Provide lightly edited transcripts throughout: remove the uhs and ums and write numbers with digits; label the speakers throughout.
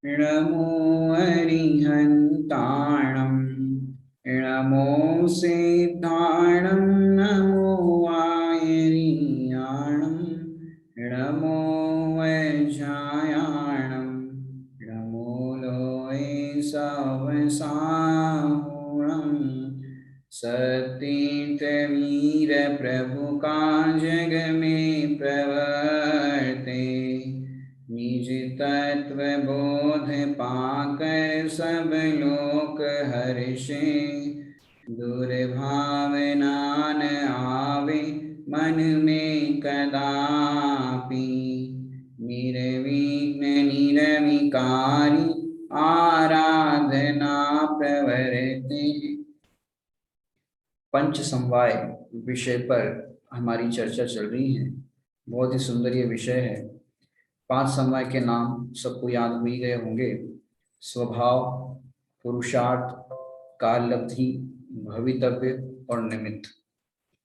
Speaker 1: नमो अरिहन्ताणं नमो सिद्धाणं नमो वायरियाणं नमो वैजायाणं नमो लोये सवसाहुणं सतीतवीर प्रभु का जग में प्रवर्ते निज तत्व बोध पाकर सब लोक हर्षे दुर्भावना न आवे मन में कदापि निर्विघ्न निरविकारी आराधना प्रवृत्ति। पंच समवाय विषय पर हमारी चर्चा चल रही है। बहुत ही सुंदर ये विषय है। पांच समवाय के नाम सबको याद हो ही गए होंगे। स्वभाव, पुरुषार्थ, काललब्धि, भवितव्य और निमित्त।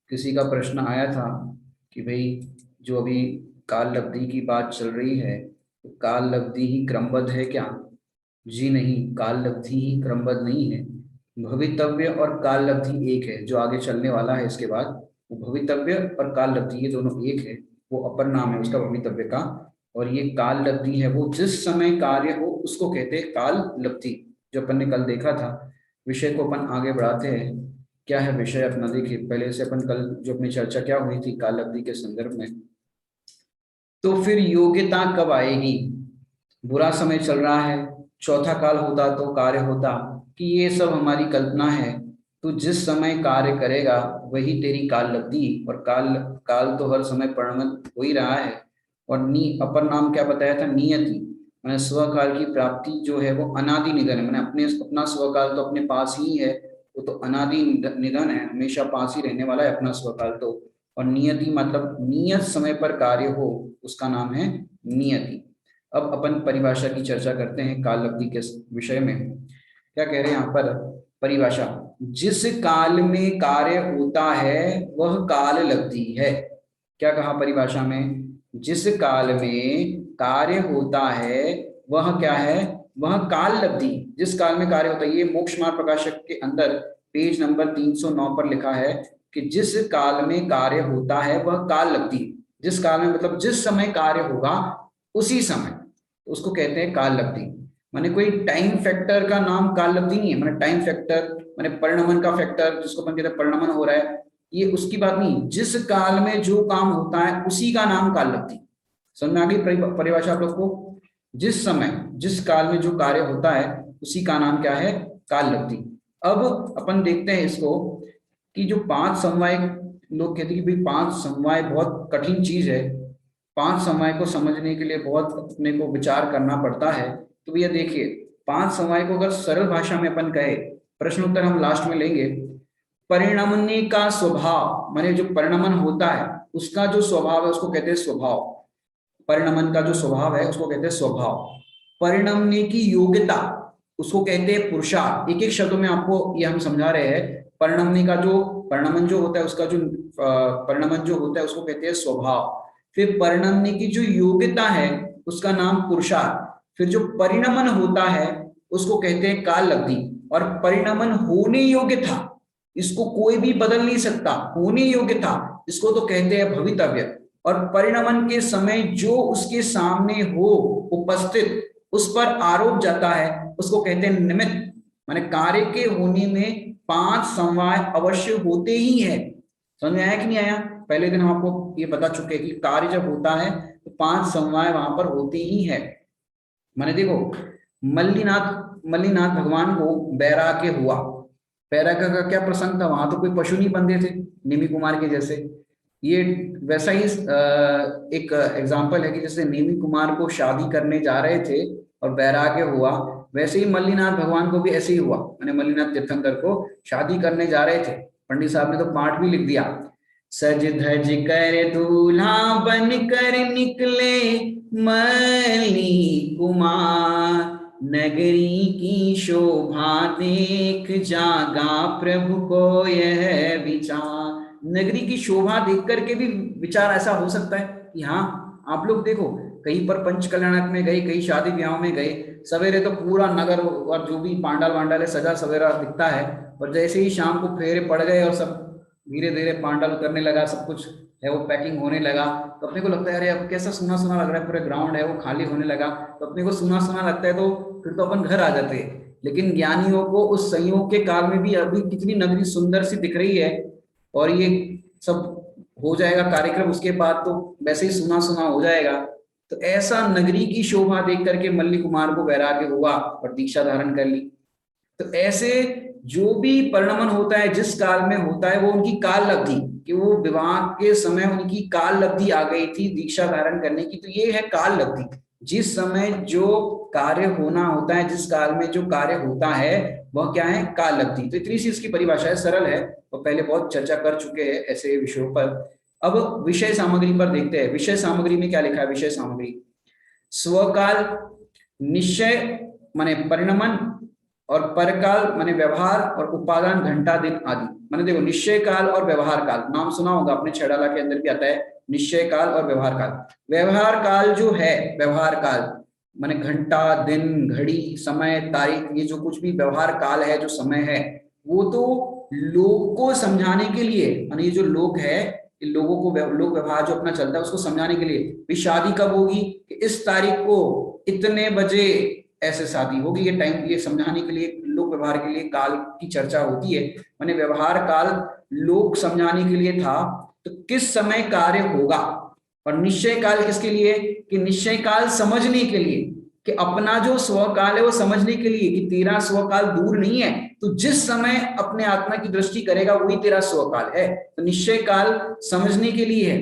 Speaker 1: किसी का प्रश्न आया था कि भाई जो अभी काललब्धि की बात चल रही है, तो काललब्धि ही क्रमबद्ध है क्या? जी नहीं, काललब्धि ही क्रमबद्ध नहीं है। भवितव्य और काललब्धि एक है। जो आगे चलने वाला है इसके बाद, वो भवितव्य और काललब्धि ये दोनों एक है। वो अपर नाम है उसका भवितव्य का। और ये काललब्धि है, वो जिस समय कार्य हो उसको कहते हैं काललब्धि। जो अपन ने कल देखा था। विषय को अपन आगे बढ़ाते हैं। क्या है विषय अपना? देखिए, पहले से अपन कल जो अपनी चर्चा क्या हुई थी काललब्धि के संदर्भ में, तो फिर योग्यता कब आएगी? बुरा समय चल रहा है, चौथा काल होता तो कार्य होता कि ये सब हमारी कल्पना है। तो जिस समय कार्य करेगा वही तेरी काल लब्धि। और काल काल तो हर समय परिणमित हो ही रहा है। और अपर नाम क्या बताया था? नियति। मैंने स्वकाल की प्राप्ति जो है वो अनादि निधन है। मैंने अपना स्वकाल तो अपने पास ही है। वो तो अनादि निधन है, हमेशा पास ही रहने वाला है अपना स्वकाल तो। और नियति मतलब नियत समय पर कार्य हो, उसका नाम है नियति। अब अपन परिभाषा की चर्चा करते हैं काललब्धि के विषय में। क्या कह रहे हैं यहाँ पर? परिभाषा: जिस काल में कार्य होता है वह काल लब्धि है। क्या कहा परिभाषा में? जिस काल में कार्य होता है वह क्या है? वह काल लब्धि। जिस काल में कार्य होता है, ये मोक्ष मार्ग प्रकाशक के अंदर पेज नंबर 309 पर लिखा है कि जिस काल में कार्य होता है वह काल लब्धि। जिस काल में मतलब जिस समय कार्य होगा उसी समय, उसको कहते हैं काल लब्धि। माने कोई टाइम फैक्टर का नाम काल लब्धि नहीं है। माने टाइम फैक्टर माने परिणमन का फैक्टर, जिसको अपन कहते हैं परिणमन हो रहा है, ये उसकी बात नहीं। जिस काल में जो काम होता है उसी का नाम काल लब्धि। समझ में आ गई परिभाषा आप लोग को? जिस समय जिस काल में जो कार्य होता है उसी का नाम क्या है? काल लब्धि। अब अपन देखते हैं इसको कि जो पांच समवाय, लोग कहते हैं कि भाई पांच समवाय बहुत कठिन चीज है, पांच समवाय को समझने के लिए बहुत अपने को विचार करना पड़ता है। तो भैया देखिए, पांच समवाय को अगर सरल भाषा में अपन कहे, प्रश्न उत्तर हम लास्ट में लेंगे। परिणमने का स्वभाव, माने जो परिणमन होता है उसका जो स्वभाव है उसको कहते हैं स्वभाव। परिणमन का जो स्वभाव है उसको कहते हैं स्वभाव। परिणमने की योग्यता उसको कहते हैं पुरुषार्थ। एक एक शब्दों में आपको ये हम समझा रहे हैं। परिणमने का जो परिणमन जो होता है उसका जो परिणमन जो होता है उसको कहते हैं स्वभाव। फिर परिणमने की जो योग्यता है उसका नाम पुरुषार्थ। फिर जो परिणमन होता है उसको कहते हैं काल लब्धि। और परिणमन होने योग्य था, इसको कोई भी बदल नहीं सकता, होने योग्य था, इसको तो कहते हैं भवितव्य। और परिणमन के समय जो उसके सामने हो उपस्थित, उस पर आरोप जाता है, उसको कहते हैं निमित्त। माने कार्य के होने में पांच समवाय अवश्य होते ही है। समझ में आया कि नहीं आया? पहले दिन हम आपको ये बता चुके हैं कि कार्य जब होता है तो पांच समवाय वहां पर होते ही है। मैंने देखो, मल्लीनाथ मल्लीनाथ भगवान को बैराग्य हुआ। बैराग्य का क्या प्रसंग था? वहां तो कोई पशु नहीं बंधे थे नेमी कुमार के जैसे। ये वैसा ही एक एग्जाम्पल है कि जैसे नेमी कुमार को शादी करने जा रहे थे और बैराग्य हुआ, वैसे ही मल्लीनाथ भगवान को भी ऐसे ही हुआ। मैंने मल्लीनाथ तीर्थंकर को शादी करने जा रहे थे, पंडित साहब ने तो पाठ भी लिख दिया, सज धज कर दूल्हा बन कर निकले मल्ली कुमार, नगरी की शोभा देख जागा प्रभु को यह विचार। नगरी की शोभा देख करके भी विचार ऐसा हो सकता है कि हाँ, आप लोग देखो, कहीं पर पंचकल्याणक में गए, कहीं शादी ब्याह में गए, सवेरे तो पूरा नगर और जो भी पांडाल वांडाल है सजा सवेरा दिखता है, और जैसे ही शाम को फेरे पड़ गए और सब धीरे धीरे पांडाल उतरने लगा, सब कुछ है वो पैकिंग होने लगा, तो अपने को लगता है अरे अब कैसा सुना सुना लग रहा है, पूरा ग्राउंड है वो खाली होने लगा, तो अपने को सुना सुना लगता है, तो फिर तो अपन घर आ जाते हैं। लेकिन ज्ञानियों को उस संयोग के काल में भी अभी कितनी नगरी सुंदर सी दिख रही है, और ये सब हो जाएगा कार्यक्रम उसके बाद तो वैसे ही सुना सुना हो जाएगा। तो ऐसा नगरी की शोभा देख करके मल्ली कुमार को वैराग्य हुआ और दीक्षा धारण कर ली। तो ऐसे जो भी परिणमन होता है जिस काल में होता है वो उनकी काल लब्धि, कि वो विवाह के समय उनकी काल लब्धि आ गई थी दीक्षा धारण करने की, तो ये है काल लब्धि। जिस समय जो कार्य होना होता है, जिस काल में जो कार्य होता है वह क्या है, काल लब्धि। तो इतनी सी इसकी परिभाषा है, सरल है, और पहले बहुत चर्चा कर चुके हैं ऐसे विषयों पर। अब विषय सामग्री पर देखते हैं। विषय सामग्री में क्या लिखा है? विषय सामग्री स्वकाल, निश्चय माने परिणमन, और परकाल माने व्यवहार, और उपादान घंटा दिन आदि। माने देखो निश्चय काल और व्यवहार काल नाम सुना होगा आपने, छेड़ाला के अंदर भी आता है निश्चय काल और व्यवहार काल। व्यवहार काल जो है, व्यवहार काल माने घंटा, दिन, घड़ी, समय, तारीख, ये जो कुछ भी व्यवहार काल है, जो समय है, वो तो लोग को समझाने के लिए, माने ये जो लोग है, इन लोगों को लोक व्यवहार जो अपना चलता है उसको समझाने के लिए, भी शादी कब होगी कि इस तारीख को इतने बजे ऐसे शादी होगी, ये टाइम, ये समझाने के लिए, लोक व्यवहार के लिए काल की चर्चा होती है। माने व्यवहार काल लोक समझाने के लिए था, तो किस समय कार्य होगा। और निश्चय काल किसके लिए? कि निश्चय काल समझने के लिए, कि अपना जो स्वकाल है वो समझने के लिए, कि तेरा स्वकाल दूर नहीं है, तो जिस समय अपने आत्मा की दृष्टि करेगा वही तेरा स्वकाल है। तो निश्चय काल समझने के लिए है।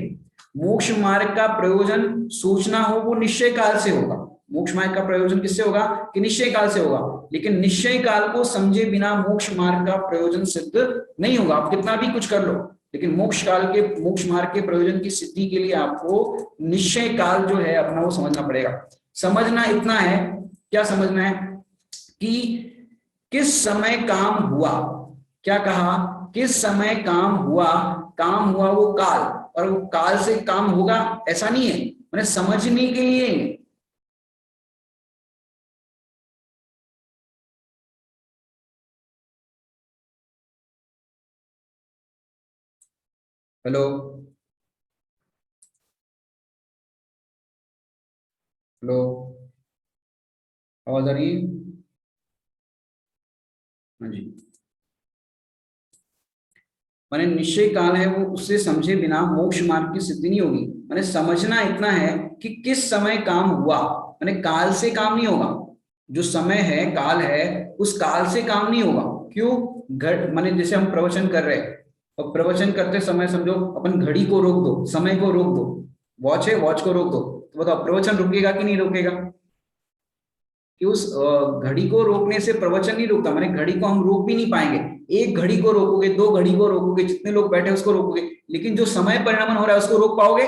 Speaker 1: मोक्ष मार्ग का प्रयोजन सोचना हो वो निश्चय काल से होगा। मोक्ष मार्ग का प्रयोजन किससे होगा? कि निश्चय काल से होगा। लेकिन निश्चय काल को समझे बिना मोक्ष मार्ग का प्रयोजन सिद्ध नहीं होगा, आप कितना भी कुछ कर लो, लेकिन मोक्ष काल के, मोक्ष मार्ग के प्रयोजन की सिद्धि के लिए आपको निश्चय काल जो है अपना वो समझना पड़ेगा। समझना इतना है, क्या समझना है? कि किस समय काम हुआ। क्या कहा? किस समय काम हुआ। काम हुआ वो काल, और वो काल से काम होगा ऐसा नहीं है, मैंने समझने के लिए। हेलो, हेलो, आवाज आ रही है? हाँ जी। माने निश्चय काल है वो, उससे समझे बिना मोक्ष मार्ग की सिद्धि नहीं होगी। माने समझना इतना है कि किस समय काम हुआ, माने काल से काम नहीं होगा। जो समय है, काल है, उस काल से काम नहीं होगा। क्यों? घट माने जैसे हम प्रवचन कर रहे हैं, और प्रवचन करते समय समझो अपन घड़ी को रोक दो, समय को रोक दो, वॉच है वॉच को रोक दो, तो बताओ प्रवचन रुकेगा कि नहीं रुकेगा? कि उस घड़ी को रोकने से प्रवचन नहीं रुकता, माने घड़ी को हम रोक भी नहीं पाएंगे। एक घड़ी को रोकोगे, दो घड़ी को रोकोगे, जितने लोग बैठे उसको रोकोगे, लेकिन जो समय परिणमन हो रहा है उसको रोक पाओगे?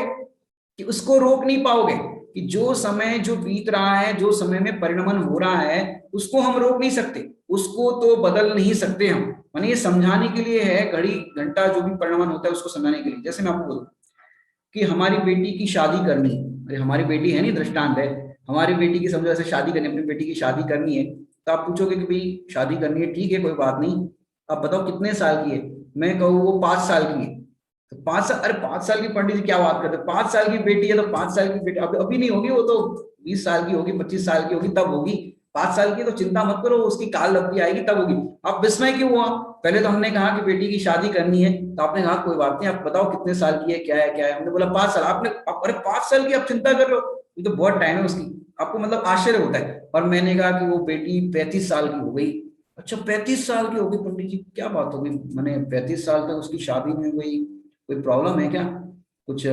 Speaker 1: कि उसको रोक नहीं पाओगे। कि जो समय जो बीत रहा है, जो समय में परिणमन हो रहा है, उसको हम रोक नहीं सकते, उसको तो बदल नहीं सकते हम। माने ये समझाने के लिए है, घड़ी घंटा जो भी परिणमन होता है उसको समझाने के लिए। जैसे मैं आपको बोलूं कि हमारी बेटी की शादी करनी है, अरे हमारी बेटी है नहीं, दृष्टांत है, हमारी बेटी की समझो ऐसे शादी करनी, अपनी बेटी की शादी करनी है, तो आप पूछोगे कि भाई शादी करनी है, ठीक है कोई बात नहीं, आप बताओ कितने साल की है? मैं कहूँ वो 5 साल की है, तो 5 साल, अरे 5 साल की पंडित जी क्या बात करते हैं, 5 साल की बेटी है तो 5 साल की बेटी, अभी नहीं होगी, वो तो 20 साल की होगी, 25 साल की होगी तब होगी। 5 साल की तो चिंता मत करो, उसकी काल लब्धि आएगी तब होगी। अब विस्मय क्यों हुआ? पहले तो हमने कहा कि बेटी की शादी करनी है, तो आपने कहा कोई बात नहीं, आप बताओ कितने साल की है, क्या है क्या है, हमने बोला 5 साल, आपने अरे 5 साल की आप चिंता कर रहे हो, ये तो बहुत टाइम है उसकी। आपको मतलब आश्चर्य होता है, और मैंने कहा कि वो बेटी 35 साल की हो गई। अच्छा 35 साल की हो गई पंडित जी, क्या बात हो गई? मैंने 35 साल तक उसकी शादी में कोई प्रॉब्लम है क्या? कुछ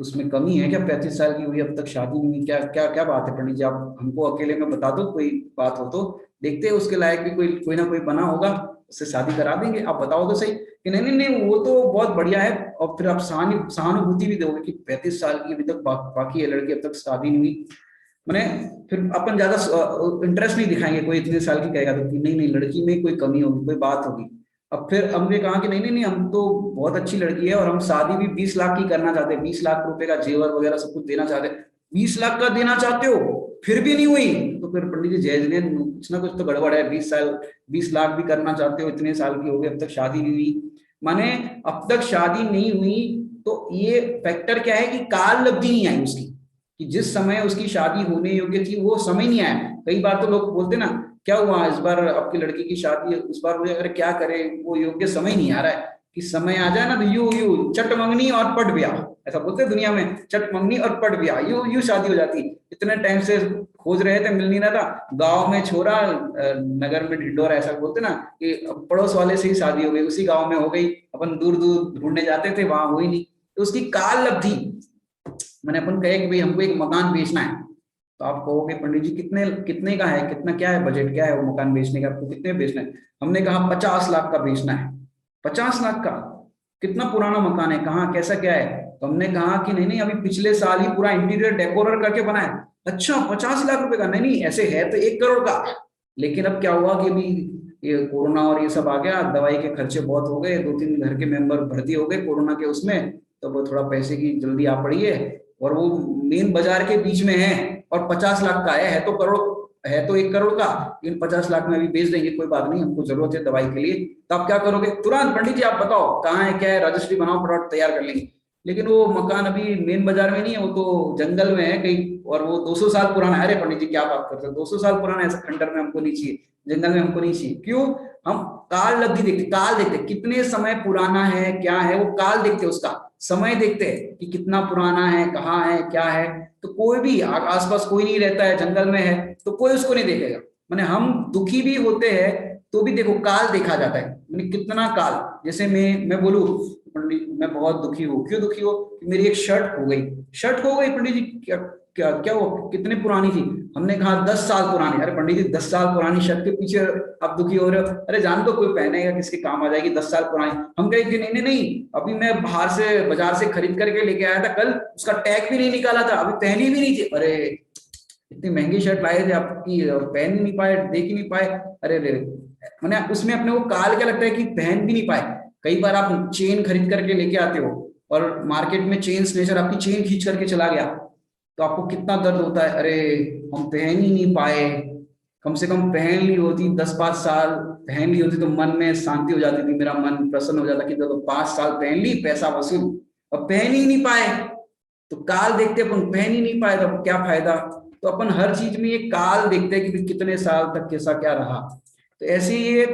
Speaker 1: उसमें कमी है क्या? 35 साल की हुई अब तक शादी नहीं हुई, क्या क्या क्या बात है पंडित जी? आप हमको अकेले में बता दो, कोई बात हो तो देखते हैं, उसके लायक भी कोई कोई ना कोई बना होगा, उससे शादी करा देंगे, आप बताओ तो सही। कि नहीं नहीं नहीं वो तो बहुत बढ़िया है, और फिर आप सहानुभूति भी दोगे कि 35 साल की अभी तक बाकी है लड़की, अब तक शादी नहीं हुई। मैंने फिर अपन ज्यादा इंटरेस्ट नहीं दिखाएंगे, कोई इतने साल की कहेगा तो कि नहीं नहीं लड़की में कोई कमी होगी, कोई बात होगी। अब फिर हमने कहा कि नहीं नहीं नहीं, हम तो बहुत अच्छी लड़की है, और हम शादी भी 20 लाख की करना चाहते हैं, 20 लाख रुपए का जेवर वगैरह सब कुछ देना चाहते हैं। 20 लाख का देना चाहते हो फिर भी नहीं हुई, तो फिर पंडित जी जय जैन कुछ ना कुछ तो गड़बड़ है। 20 लाख भी करना चाहते हो, इतने साल की हो गए अब तक शादी नहीं हुई, माने अब तक शादी नहीं हुई, तो ये फैक्टर क्या है कि काल लब्धि नहीं आई उसकी, कि जिस समय उसकी शादी होने योग्य थी वो समय नहीं आया। कई बार तो लोग बोलते ना, क्या हुआ इस बार आपकी लड़की की शादी, इस बार मुझे अगर क्या करे, वो योग्य समय नहीं आ रहा है। कि समय आ जाए ना तो यू चट मंगनी और पट ब्याह, ऐसा बोलते हैं दुनिया में, चट मंगनी और पट ब्याह, यू शादी हो जाती। इतने टाइम से खोज रहे थे, मिल नहीं रहा था, गांव में छोरा नगर में ढिंडोरा, ऐसा बोलते ना कि पड़ोस वाले से ही शादी हो गई, उसी गांव में हो गई, अपन दूर दूर ढूंढने जाते थे, वहां हुई नहीं। तो उसकी काल लब्धि, मैंने अपन कहे कि भाई हमको एक मकान बेचना है, तो आप कहोगे पंडित जी कितने कितने का है, कितना क्या है बजट, क्या है वो मकान बेचने का, आपको कितने बेचना है। हमने कहा 50 लाख का बेचना है। 50 लाख का, कितना पुराना मकान है, कहाँ कैसा क्या है। तो हमने कहा कि नहीं नहीं अभी पिछले साल ही पूरा इंटीरियर डेकोरर करके बनाया। अच्छा 50 लाख रुपए का, नहीं नहीं ऐसे है तो 1 करोड़ का। लेकिन अब क्या हुआ कि अभी ये कोरोना और ये सब आ गया, दवाई के खर्चे बहुत हो गए, 2-3 घर के मेंबर भर्ती हो गए कोरोना के उसमें, तो वो थोड़ा पैसे की जल्दी आ पड़ी है। और वो मेन बाजार के बीच में है, और 50 लाख का है तो करोड़, है तो 1 करोड़ का, लेकिन 50 लाख में अभी बेच देंगे, कोई बात नहीं, हमको जरूरत है दवाई के लिए। तो आप क्या करोगे, तुरंत पंडित जी आप बताओ कहाँ है क्या है, रजिस्ट्री बनाओ, प्लॉट तैयार कर लेंगे। लेकिन वो मकान अभी मेन बाजार में नहीं है, वो तो जंगल में है कहीं, और वो 200 साल पुराना है। अरे पंडित जी क्या बात करते हो, 200 साल पुराना, ऐसा खंडर में हमको नहीं चाहिए, जंगल में हमको नहीं चाहिए। क्यों, हम काल लब्धि देखते, काल देखते कितने समय पुराना है, क्या है, वो काल देखते, उसका समय देखते हैं कि कितना पुराना है, कहाँ है, क्या है। तो कोई भी आसपास कोई नहीं रहता है, जंगल में है, तो कोई उसको नहीं देखेगा। मैंने हम दुखी भी होते हैं तो भी देखो काल देखा जाता है, मैंने कितना काल। जैसे मैं बोलूं पंडित मैं बहुत दुखी हूँ, क्यों दुखी हो, कि मेरी एक शर्ट खो गई। शर्ट खो गई पंडित जी, क्या क्या क्या हुआ, कितने पुरानी थी। हमने कहा 10 साल पुरानी। अरे पंडित जी 10 साल पुरानी शर्ट के पीछे आप दुखी हो रहे हो, अरे जान दो कोई पहनेगा, किसके काम आ जाएगी, 10 साल पुरानी। हम कहे कि नहीं नहीं नहीं, अभी मैं बाहर से बाजार से खरीद करके लेके आया था कल, उसका टैग भी नहीं निकाला था, अभी पहनी भी नहीं थी। अरे इतनी महंगी शर्ट लाए थे आपकी, पहन ही नहीं पाए, देख ही नहीं पाए। अरे रे, मैंने उसमें अपने को काल क्या लगता है कि पहन भी नहीं पाए। कई बार आप चेन खरीद करके लेके आते हो, और मार्केट में चेन स्नेचर आपकी चेन खींच करके चला गया, तो आपको कितना दर्द होता है, अरे हम पहन ही नहीं पाए। कम से कम पहन ली होती, 10-5 साल पहन ली होती तो मन में शांति हो जाती थी, मेरा मन प्रसन्न हो जाता कि तो 5 साल पहन ली, पैसा वसूल। अब पहन ही नहीं पाए, तो काल देखते अपन, पहन ही नहीं पाए तो क्या फायदा। तो अपन हर चीज में ये काल देखते हैं कि कितने साल तक कैसा क्या रहा। तो ऐसे ये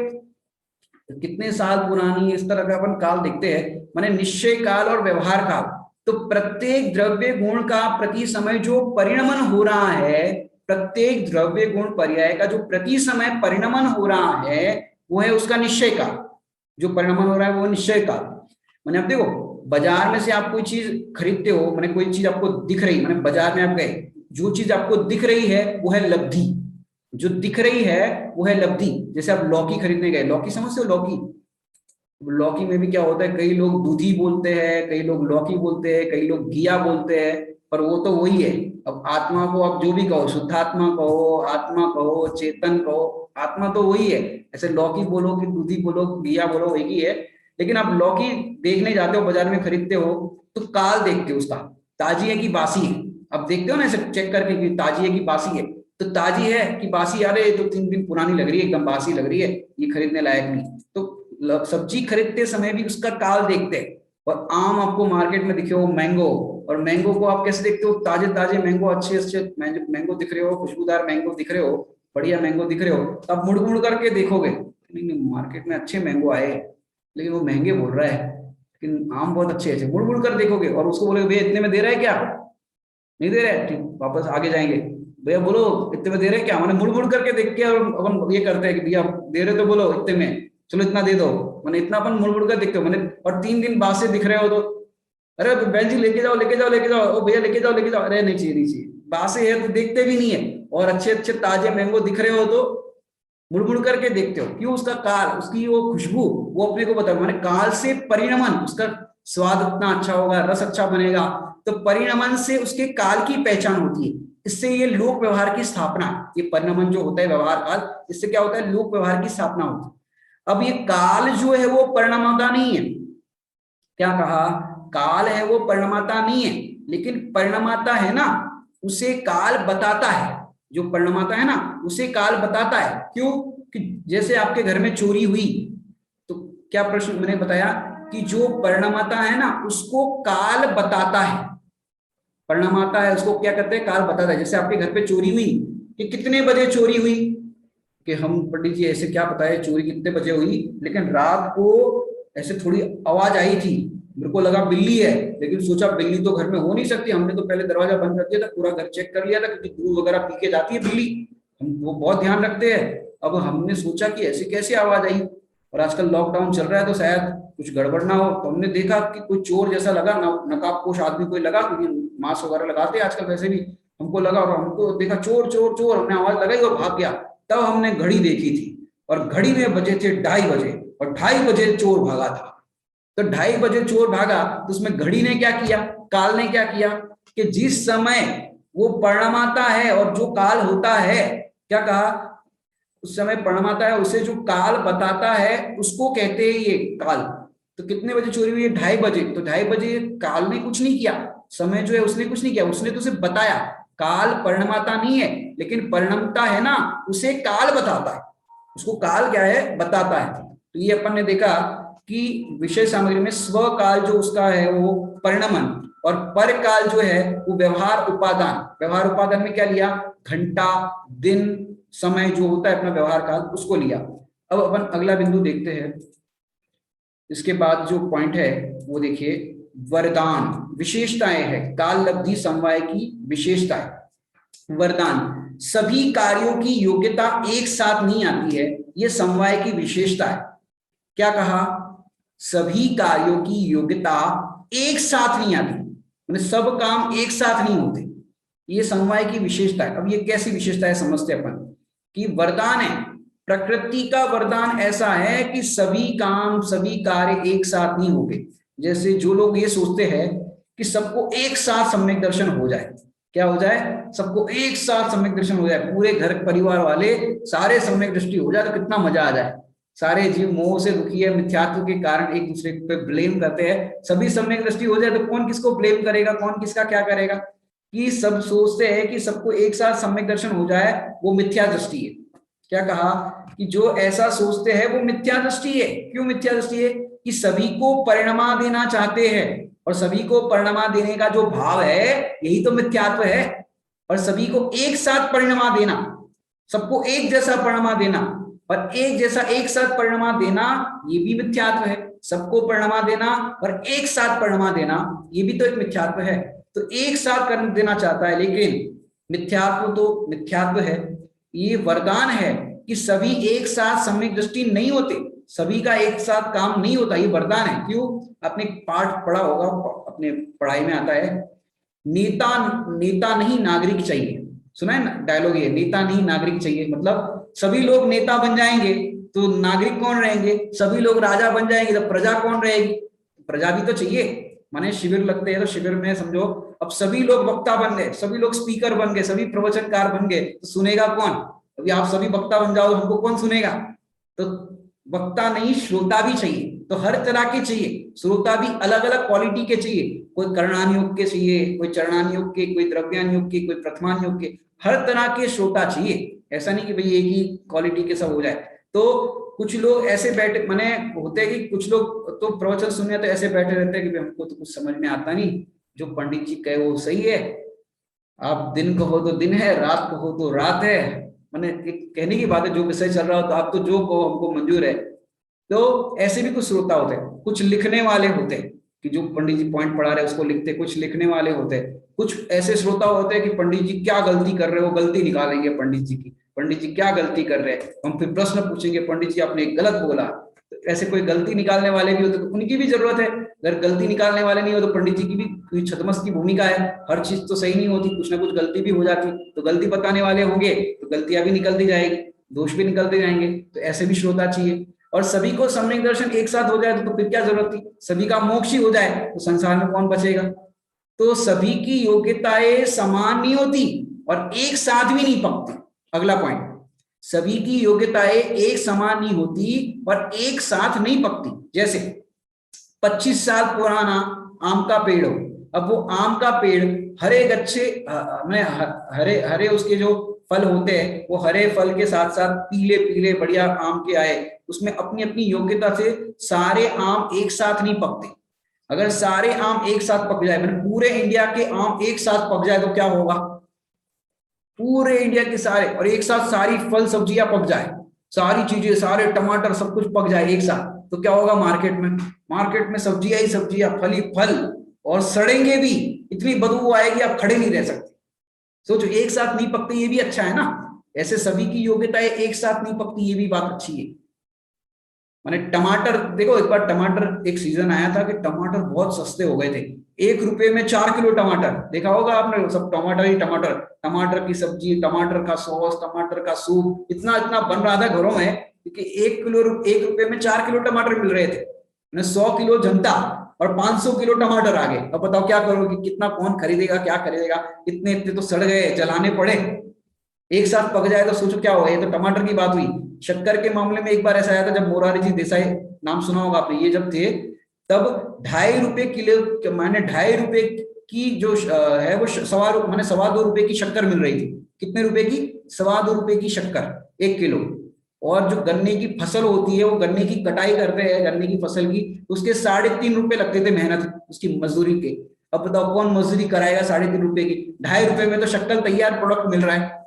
Speaker 1: कितने साल पुरानी, इस तरह का अपन काल देखते हैं। माने निश्चय काल और व्यवहार काल, तो प्रत्येक द्रव्य गुण का प्रति समय जो परिणमन हो रहा है, प्रत्येक द्रव्य गुण पर्याय का जो प्रति समय परिणमन हो रहा है, वो है उसका निश्चय काल। जो परिणमन हो रहा है वो निश्चय काल। मैंने आप देखो, बाजार में से आप कोई चीज खरीदते हो, मैंने कोई चीज आपको दिख रही, मैंने बाजार में आप गए, जो चीज आपको दिख रही है वो है लब्धि, जो दिख रही है वो है लब्धि। जैसे आप लौकी खरीदने गए, लौकी समझते हो, लौकी, लौकी में भी क्या होता है, कई लोग दूधी बोलते हैं, कई लोग लौकी बोलते हैं, कई लोग घिया बोलते हैं, पर वो तो वही है। अब आत्मा को आप जो भी कहो, शुद्धात्मा कहो, आत्मा कहो, चेतन कहो, आत्मा तो वही है। ऐसे लौकी बोलो कि दूधी बोलो, घिया बोलो, एक ही है। लेकिन आप लौकी देखने जाते हो, बाजार में खरीदते हो, तो काल देखते हो उसका, ताजी है कि बासी है। अब देखते हो ना ऐसे चेक करके कि ताजी है कि बासी है। तो ताजी है कि बासी, अरे तो 3 दिन पुरानी लग रही है, एकदम बासी लग रही है, ये खरीदने लायक नहीं। तो सब्जी खरीदते समय भी उसका काल देखते हैं। और आम आपको मार्केट में दिखे हो, मैंगो, और मैंगो को आप कैसे देखते हो, ताजे ताजे मैंगो, अच्छे अच्छे मैंगो दिख रहे हो, खुशबूदार मैंगो दिख रहे हो, बढ़िया मैंगो दिख रहे हो, तो आप मुड़ मुड़ करके देखोगे, नहीं नहीं मार्केट में अच्छे मैंगो आए, लेकिन वो महंगे बोल रहा है, लेकिन आम बहुत अच्छे अच्छे, मुड़ मुड़ कर देखोगे, और उसको बोलोगे भैया इतने में दे रहा है क्या, नहीं दे रहा है, ठीक वापस आगे जाएंगे, भैया बोलो इतने में दे रहे हैं क्या, मैंने मुड़ मुड़ करके देख के, और अपन ये करते हैं कि भैया दे रहे तो बोलो इतने में, चलो इतना दे दो, मैंने इतना अपन मुड़ मुड़ कर देखते हो मैंने, और 3 दिन बाद से दिख रहे हो तो, अरे बहन जी लेके जाओ लेके जाओ लेके जाओ, ओ भैया लेके जाओ लेके जाओ, अरे नहीं चाहिए नहीं चाहिए, बासे है तो देखते भी नहीं है। और अच्छे अच्छे ताजे मैंगो दिख रहे हो तो मुड़ मुड़ करके देखते हो, क्यों, उसका काल, उसकी वो खुशबू, वो अपने को बता, माने काल से परिणमन, उसका स्वाद इतना अच्छा होगा, रस अच्छा बनेगा, तो परिणमन से उसके काल की पहचान होती है। इससे ये लोक व्यवहार की स्थापना, ये परिणमन जो होता है व्यवहार काल, इससे क्या होता है, लोक व्यवहार की स्थापना होती है। अब ये काल जो है वो परिणमता नहीं है, क्या कहा, काल है वो परिणमाता नहीं है, लेकिन परिणमाता है ना, उसे काल बताता है। जो परिणमाता है ना, उसे काल बताता है। क्यों? कि जैसे आपके घर में चोरी हुई, तो क्या प्रश्न मैंने बताया कि जो परिणमाता है ना, उसको काल बताता है। परिणमाता है, उसको क्या कहते हैं? काल बताता है। जैसे आपके घर पे चोरी हुई, कि कितने बजे चोरी हुई, कि हम पंडित जी ऐसे क्या बताए चोरी कितने बजे हुई, लेकिन रात को ऐसे थोड़ी आवाज आई थी, मेरे को लगा बिल्ली है, लेकिन सोचा बिल्ली तो घर में हो नहीं सकती, हमने तो पहले दरवाजा बंद कर दिया था, पूरा घर चेक कर लिया था, क्योंकि दूध वगैरह पी के जाती है बिल्ली, हम वो बहुत ध्यान रखते हैं। अब हमने सोचा कि ऐसे कैसे आवाज आई, और आजकल लॉकडाउन चल रहा है तो शायद कुछ गड़बड़ ना हो, तो हमने देखा कि कोई चोर जैसा लगा, नकाबपोश आदमी कोई लगा, क्योंकि मास्क वगैरह लगाते हैं आजकल वैसे भी, हमको लगा, और हमको देखा चोर चोर चोर, हमने आवाज लगाई और भाग गया। तब हमने घड़ी देखी थी, और घड़ी में बजे थे 2:30 बजे, और 2:30 बजे चोर भागा था। तो 2:30 बजे चोर भागा, तो उसमें घड़ी ने क्या किया, काल ने क्या किया, कि जिस समय वो परिणमाता है और जो काल होता है, क्या कहा, उस समय परिणमाता है, उसे जो काल बताता है उसको कहते हैं ये काल। तो कितने बजे चोरी हुई है? 2:30 बजे। तो 2:30 बजे काल ने कुछ नहीं किया, समय जो है उसने कुछ नहीं किया, उसने तो सिर्फ बताया। काल परिणमाता नहीं है, लेकिन परिणमता है ना, उसे काल बताता है। उसको काल क्या है? बताता है। तो ये अपन ने देखा कि विषय सामग्री में स्व काल जो उसका है वो परिणमन, और पर काल जो है वो व्यवहार उपादान। व्यवहार उपादान में क्या लिया? घंटा, दिन, समय जो होता है अपना व्यवहार काल, उसको लिया। अब अपन अगला बिंदु देखते हैं। इसके बाद जो पॉइंट है वो देखिए, वरदान विशेषताएं है, काल लब्धि समवाय की विशेषताएं। वरदान, सभी कार्यों की योग्यता एक साथ नहीं आती है, ये समवाय की विशेषता है। क्या कहा? सभी कार्यों की योग्यता एक साथ नहीं आती, मतलब सब काम एक साथ नहीं होते, ये समवाय की विशेषता है। अब ये कैसी विशेषता है समझते अपन, कि वरदान है, प्रकृति का वरदान ऐसा है कि सभी काम सभी कार्य एक साथ नहीं होंगे। जैसे जो लोग ये सोचते हैं कि सबको एक साथ सम्यक दर्शन हो जाए, क्या हो जाए? सबको एक साथ सम्यक दर्शन हो जाए, पूरे घर परिवार वाले सारे सम्यक दृष्टि हो जाए तो कितना मजा आ जाए। सारे जीव मोह से दुखी है, मिथ्यात्व के कारण एक दूसरे पे ब्लेम करते हैं, सभी सम्यक दृष्टि हो जाए तो कौन किसको ब्लेम करेगा, कौन किसका क्या करेगा? कि सब सोचते हैं कि सबको एक साथ सम्यक दर्शन हो जाए, वो मिथ्या दृष्टि है। क्या कहा? कि जो ऐसा सोचते हैं वो मिथ्या दृष्टि है। क्यों मिथ्या दृष्टि है? कि सभी को परिणमा देना चाहते हैं, और सभी को परिणमा देने का जो भाव है यही तो मिथ्यात्व है। और सभी को एक साथ परिणमा देना, सबको एक जैसा परिणमा देना, और एक जैसा एक साथ परिणमा देना ये भी मिथ्यात्व है। सबको परिणमा देना और एक साथ परिणमा देना ये भी तो एक मिथ्यात्व है। तो एक साथ कर देना चाहता है, लेकिन मिथ्यात्व तो मिथ्यात्व है। ये वरदान है कि सभी एक साथ सम्यक दृष्टि नहीं होते, सभी का एक साथ काम नहीं होता, ये वरदान है। क्यों? आपने पाठ पढ़ा होगा, अपने पढ़ाई में आता है, नेता नेता नहीं नागरिक चाहिए। सुना है ना डायलॉग, ये नेता नहीं नागरिक चाहिए, मतलब सभी लोग नेता बन जाएंगे तो नागरिक कौन रहेंगे? सभी लोग राजा बन जाएंगे तो प्रजा कौन रहेगी? प्रजा भी तो चाहिए। माने शिविर लगते हैं तो शिविर में समझो अब सभी लोग वक्ता बन गए, सभी लोग स्पीकर बन गए, सभी प्रवचनकार बन गए, तो सुनेगा कौन? अभी आप सभी वक्ता बन जाओ तो हमको कौन सुनेगा? तो वक्ता नहीं श्रोता भी चाहिए, तो हर तरह के चाहिए। श्रोता भी अलग अलग क्वालिटी के चाहिए, कोई कर्णान योग के चाहिए, कोई चरणान योग के, कोई द्रव्यान योग के, कोई प्रथमान योग के, हर तरह के श्रोता चाहिए। ऐसा नहीं कि भाई एक ही क्वालिटी के सब हो जाए। तो कुछ लोग ऐसे बैठे माने होते हैं कि कुछ लोग तो प्रवचन सुनने तो ऐसे बैठे रहते हैं कि हमको तो कुछ समझ में आता नहीं, जो पंडित जी कहे वो सही है, आप दिन कहो तो दिन है, रात कहो तो रात है। मैंने एक कहने की बात है, जो विषय चल रहा हो तो आप तो जो कहो हमको मंजूर है। तो ऐसे भी कुछ श्रोता होते हैं, कुछ लिखने वाले होते हैं कि जो पंडित जी पॉइंट पढ़ा रहे हैं उसको लिखते, कुछ लिखने वाले होते हैं। कुछ ऐसे श्रोता होते हैं कि पंडित जी क्या गलती कर रहे हो, गलती निकालेंगे पंडित जी की, पंडित जी क्या गलती कर रहे हैं, हम फिर प्रश्न पूछेंगे, पंडित जी आपने गलत बोला। तो ऐसे कोई गलती निकालने वाले भी होते तो उनकी भी जरूरत है। अगर गलती निकालने वाले नहीं हो तो पंडित जी की भी छद्मस की भूमिका है, हर चीज तो सही नहीं होती, कुछ ना कुछ गलती भी हो जाती, तो गलती बताने वाले होंगे तो गलतियां भी निकलती जाएगी, दोष भी निकलते जाएंगे। तो ऐसे भी श्रोता चाहिए। और सभी को सम्यक दर्शन एक साथ हो जाए तो फिर क्या जरूरत थी? सभी का मोक्ष ही हो जाए तो संसार में कौन बचेगा? तो सभी की योग्यताएं समान नहीं होती और एक साथ भी नहीं पकती। अगला पॉइंट, सभी की योग्यताएं एक समान नहीं होती और एक साथ नहीं पकती। जैसे 25 साल पुराना आम का पेड़ हो, अब वो आम का पेड़ हरे गच्छे में हरे हरे उसके जो फल होते हैं वो हरे फल के साथ साथ पीले पीले बढ़िया आम के आए, उसमें अपनी अपनी योग्यता से सारे आम एक साथ नहीं पकते। अगर सारे आम एक साथ पक जाए, मतलब पूरे इंडिया के आम एक साथ पक जाए तो क्या होगा? पूरे इंडिया के सारे और एक साथ सारी फल सब्जियां पक जाए, सारी चीजें, सारे टमाटर सब कुछ पक जाए एक साथ, तो क्या होगा मार्केट में? मार्केट में सब्जियां ही सब्जियां, फल ही फल, और सड़ेंगे भी, इतनी बदबू आएगी आप खड़े नहीं रह सकते। सोचो, एक साथ नहीं पकते, ये भी अच्छा है ना। ऐसे सभी की योग्यता है, एक साथ नहीं पकती, ये भी बात अच्छी है। माने टमाटर देखो, एक बार टमाटर एक सीजन आया था कि टमाटर बहुत सस्ते हो गए थे, 1 रुपए में 4 किलो टमाटर। देखा होगा आपने, सब टमाटर ही टमाटर, टमाटर की सब्जी, टमाटर का सॉस, टमाटर का सूप, इतना इतना बन रहा था घरों में, क्योंकि 1 रुपए में 4 किलो टमाटर मिल रहे थे। 100 किलो जनता और 500 किलो टमाटर आ गए। अब बताओ क्या करोगे, कितना कौन खरीदेगा, क्या खरीदेगा? इतने इतने तो सड़ गए, जलाने पड़े। एक साथ पक जाए तो सोचो क्या होगा। ये तो टमाटर की बात हुई। शक्कर के मामले में एक बार ऐसा आया था, जब मोरारजी जी देसाई, नाम सुना होगा आपने, ये जब थे तब 2.5 रुपए किलो, माने 2.5 रुपए की जो है वो माने 2.25 रुपए की शक्कर मिल रही थी। कितने रुपए की? 2.25 रुपए की शक्कर 1 किलो। और जो गन्ने की फसल होती है, वो गन्ने की कटाई करते हैं गन्ने की फसल की, उसके 3.5 रुपए लगते थे मेहनत उसकी मजदूरी के। अब बताओ कौन मजदूरी कराएगा 3.5 रुपए की? 2.5 रुपए में तो शक्कर तैयार प्रोडक्ट मिल रहा है।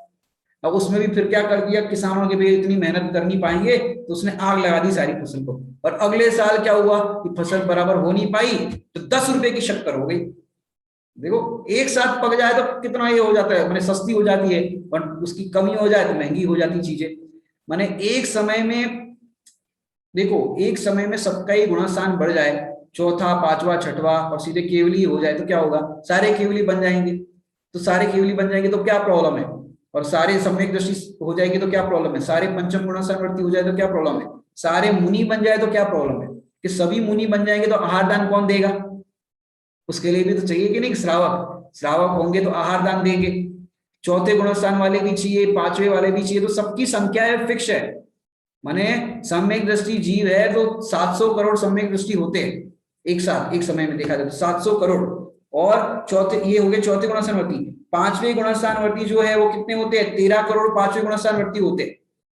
Speaker 1: अब उसमें भी फिर क्या कर दिया किसानों के, भी इतनी मेहनत कर नहीं पाएंगे, तो उसने आग लगा दी सारी फसल को। और अगले साल क्या हुआ कि फसल बराबर हो नहीं पाई, तो 10 रुपए की शक्कर हो गई। देखो, एक साथ पक जाए तो कितना ये हो जाता है, मैंने सस्ती हो जाती है, और उसकी कमी हो जाए तो महंगी हो जाती चीजें। मैंने एक समय में, देखो एक समय में सबका ही गुणस्थान बढ़ जाए, चौथा पांचवा छठवा और सीधे केवली हो जाए तो क्या होगा? सारे केवली बन जाएंगे। तो सारे केवली बन जाएंगे तो क्या प्रॉब्लम है? और सारे सम्यक दृष्टि हो जाएगी तो क्या प्रॉब्लम है? सारे पंचम गुणस्थानवर्ती हो जाए तो क्या प्रॉब्लम है? सारे मुनि बन जाए तो क्या प्रॉब्लम है? कि सभी मुनि बन जाएंगे तो आहार दान कौन देगा? उसके लिए भी तो चाहिए कि नहीं, श्रावक। श्रावक होंगे तो आहार दान देंगे। चौथे गुणस्थान वाले भी चाहिए, पांचवे वाले भी चाहिए, तो सबकी संख्या है फिक्स है। माने सम्यक दृष्टि जीव है तो 700 करोड़ सम्यक दृष्टि होते हैं एक साथ, एक समय में देखा जाए तो 700 करोड़। और चौथे, ये हो गए चौथे गुणस्थानवर्ती। पांचवे गुणस्थानवर्ती जो है वो कितने होते हैं? 13 करोड़ पांचवे गुणस्थानवर्ती होते हैं।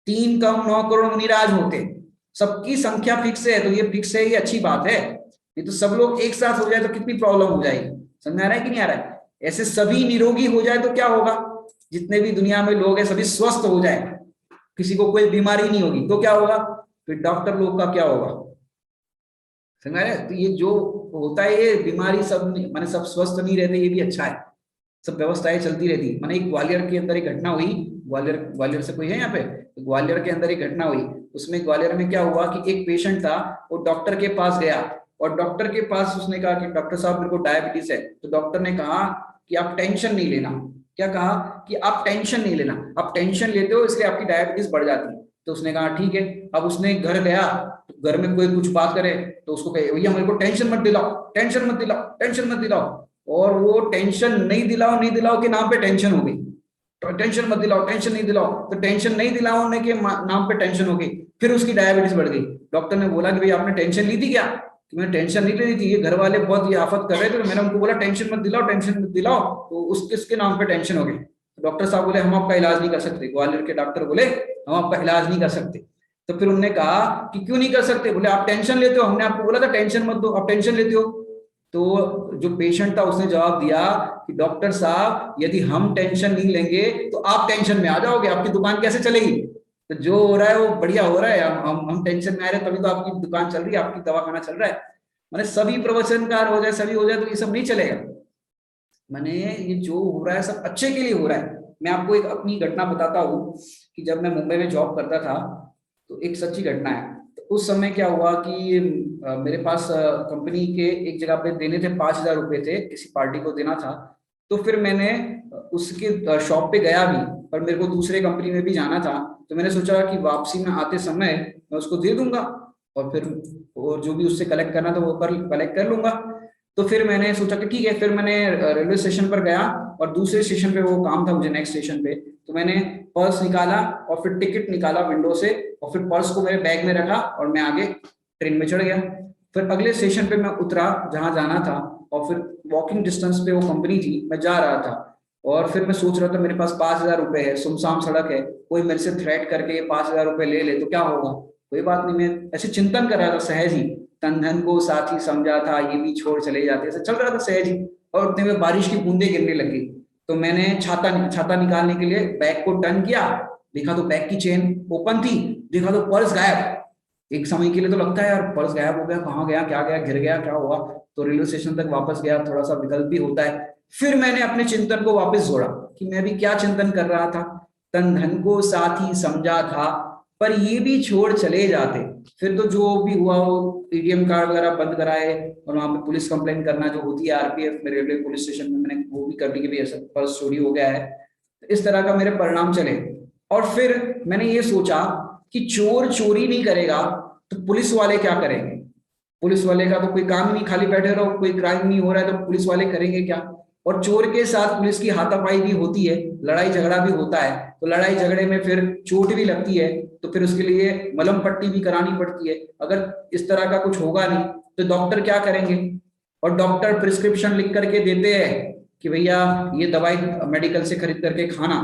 Speaker 1: 3 कम 9 करोड़ मुनिराज होते हैं। सबकी संख्या फिक्स है, तो ये फिक्स है, ये अच्छी बात है। ये तो सब लोग एक साथ हो जाए तो कितनी प्रॉब्लम हो जाएगी। समझ आ रहा है कि नहीं आ रहा है? ऐसे सभी निरोगी हो जाए तो क्या होगा? जितने भी दुनिया में लोग हैं सभी स्वस्थ हो जाए, किसी को कोई बीमारी नहीं होगी, तो क्या होगा? फिर डॉक्टर लोग का क्या होगा? समझ रहे? तो ये जो होता है, ये बीमारी सब माने सब स्वस्थ नहीं रहते, ये भी अच्छा है। सब व्यवस्थाएं चलती रहती। माने एक ग्वालियर के अंदर एक घटना हुई, ग्वालियर, ग्वालियर से कोई है यहाँ पे? तो ग्वालियर के अंदर एक घटना हुई। उसमें ग्वालियर में क्या हुआ कि एक पेशेंट था, वो डॉक्टर के पास गया, और डॉक्टर के पास उसने कहा कि डॉक्टर साहब मेरे को डायबिटीज है। तो डॉक्टर ने कहा कि आप टेंशन नहीं लेना। क्या कहा? कि आप टेंशन नहीं लेना, आप टेंशन लेते हो इसलिए आपकी डायबिटीज बढ़ जाती है। तो उसने कहा ठीक है। अब उसने घर गया, तो घर में कोई कुछ बात करे तो उसको कहे भैया मेरे को टेंशन मत दिलाओ, टेंशन मत दिलाओ, टेंशन मत दिलाओ। और वो टेंशन नहीं दिलाओ, नहीं दिलाओ के नाम पे टेंशन हो गई। तो टेंशन मत दिलाओ, टेंशन नहीं दिलाओ, तो टेंशन नहीं दिलाओ के नाम पे टेंशन हो गई। फिर उसकी डायबिटीज बढ़ गई। डॉक्टर ने बोला कि भाई आपने टेंशन ली थी क्या? कि मैंने टेंशन नहीं ली थी, ये घर वाले बहुत ये आफत कर रहे थे, तो मैंने उनको बोला टेंशन मत दिलाओ, टेंशन मत दिलाओ, तो उसके नाम पे टेंशन हो गई। तो डॉक्टर साहब बोले हम आपका इलाज नहीं कर सकते। ग्वालियर के डॉक्टर बोले हम आपका इलाज नहीं कर सकते। तो फिर उन्होंने कहा कि क्यों नहीं कर सकते? बोले आप टेंशन लेते हो, हमने आपको बोला था टेंशन मत दो, आप टेंशन लेते हो। तो जो पेशेंट था उसने जवाब दिया कि डॉक्टर साहब यदि हम टेंशन नहीं लेंगे तो आप टेंशन में आ जाओगे, आपकी दुकान कैसे चलेगी? तो जो हो रहा है वो बढ़िया हो रहा है, हम टेंशन में आ रहे हैं तभी तो आपकी दुकान चल रही है, आपकी दवाखाना चल रहा है। मैंने सभी प्रवचनकार हो जाए, सभी हो जाए, तो ये सब नहीं चलेगा। मैंने ये जो हो रहा है सब अच्छे के लिए हो रहा है। मैं आपको एक अपनी घटना बताता हूँ कि जब मैं मुंबई में जॉब करता था, तो एक सच्ची घटना है। तो उस समय क्या हुआ कि मेरे पास कंपनी के एक जगह पे देने थे, 5,000 रुपए थे, किसी पार्टी को देना था। तो फिर मैंने उसके शॉप पे गया भी, पर मेरे को दूसरे कंपनी में भी जाना था। तो मैंने सोचा कि वापसी में आते समय मैं उसको दे दूंगा, और फिर और जो भी उससे कलेक्ट करना था वो कलेक्ट कर लूंगा। तो फिर मैंने सोचा कि ठीक है। फिर मैंने रेलवे स्टेशन पर गया, और दूसरे स्टेशन पे वो काम था मुझे, नेक्स्ट स्टेशन पे। तो मैंने पर्स निकाला और फिर टिकट निकाला विंडो से, और फिर पर्स को मेरे बैग में रखा और मैं आगे ट्रेन में चढ़ गया। फिर अगले स्टेशन पे मैं उतरा जहां जाना था। और फिर वॉकिंग डिस्टेंस पे वो कंपनी थी, मैं जा रहा था और फिर मैं सोच रहा था मेरे पास 5,000 रुपए है, सुनसान सड़क है, कोई मेरे से थ्रेट करके 5,000 रुपए ले ले तो क्या होगा, कोई बात नहीं। मैं ऐसे चिंतन कर रहा था सहज ही, तन धन को साथी समझा था, ये भी छोड़ चले जाते, ऐसे चल रहा था सहज ही। और उतने में बारिश की बूंदें गिरने लगी, तो मैंने छाता छाता निकालने के लिए बैग को टर्न किया, देखा तो बैग की चेन ओपन थी, देखा तो पर्स गायब। एक समय के लिए तो लगता है यार पर्स गायब हो गया, कहाँ गया, क्या गया, गिर गया, क्या हुआ। तो रेलवे स्टेशन तक वापस गया, थोड़ा सा विकल्प भी होता है। फिर मैंने अपने चिंतन को वापस जोड़ा कि मैं भी क्या चिंतन कर रहा था, तन धन को साथी समझा था, पर ये भी छोड़ चले जाते। फिर तो जो भी हुआ वो एटीएम कार्ड वगैरह बंद कराए, और वहां पे पुलिस कंप्लेंट करना जो होती है आरपीएफ में, रेलवे पुलिस स्टेशन में, मैंने वो भी कर दी कि भाई ऐसा पर्स चोरी हो गया है। तो इस तरह का मेरे परिणाम चले। और फिर मैंने ये सोचा कि चोर चोरी नहीं करेगा तो पुलिस वाले क्या करेंगे, पुलिस वाले का तो कोई काम ही नहीं, खाली बैठे रहो, कोई क्राइम नहीं हो रहा है तो पुलिस वाले करेंगे क्या। और चोर के साथ पुलिस की हाथापाई भी होती है, लड़ाई झगड़ा भी होता है, तो लड़ाई झगड़े में फिर चोट भी लगती है, तो फिर उसके लिए मलहम पट्टी भी करानी पड़ती है। अगर इस तरह का कुछ होगा नहीं तो डॉक्टर क्या करेंगे, और डॉक्टर प्रिस्क्रिप्शन लिख करके देते हैं कि भैया ये दवाई मेडिकल से खरीद करके खाना।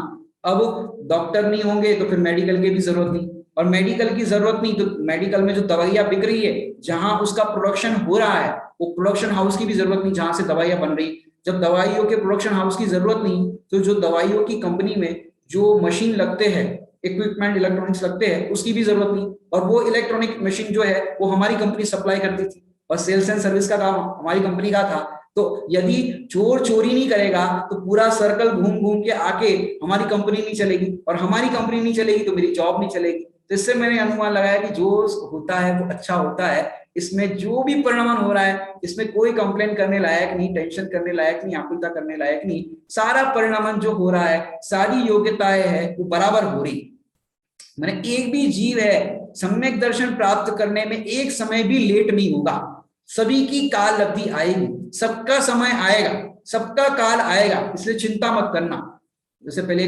Speaker 1: अब डॉक्टर नहीं होंगे तो फिर मेडिकल की भी जरूरत नहीं, और मेडिकल की जरूरत नहीं तो मेडिकल में जो दवाइयां बिक रही है, जहां उसका प्रोडक्शन हो रहा है, वो प्रोडक्शन हाउस की भी जरूरत नहीं जहां से दवाइयां बन रही। जब दवाइयों के प्रोडक्शन हाउस की जरूरत नहीं, तो जो दवाइयों की कंपनी में जो मशीन लगते हैं, इक्विपमेंट इलेक्ट्रॉनिक्स लगते हैं, उसकी भी जरूरत नहीं। और वो इलेक्ट्रॉनिक मशीन जो है वो हमारी कंपनी सप्लाई करती थी, और सेल्स एंड सर्विस का काम हमारी कंपनी का था। तो यदि चोर चोरी नहीं करेगा तो पूरा सर्कल घूम घूम के आके हमारी कंपनी नहीं चलेगी, और हमारी कंपनी नहीं चलेगी तो मेरी जॉब नहीं चलेगी। तो इससे मैंने अनुमान लगाया कि जो होता है वो अच्छा होता है, इसमें जो भी परिणाम हो रहा है इसमें कोई कंप्लेन करने लायक नहीं, टेंशन करने लायक नहीं, आकुलता करने लायक नहीं। सारा परिणाम जो हो रहा है, सारी योग्यताएं है वो बराबर हो रही। मैंने एक भी जीव है सम्यक दर्शन प्राप्त करने में एक समय भी लेट नहीं होगा। सभी की काल अवधि आएगी, सबका समय आएगा, सबका काल आएगा, इसलिए चिंता मत करना। जैसे पहले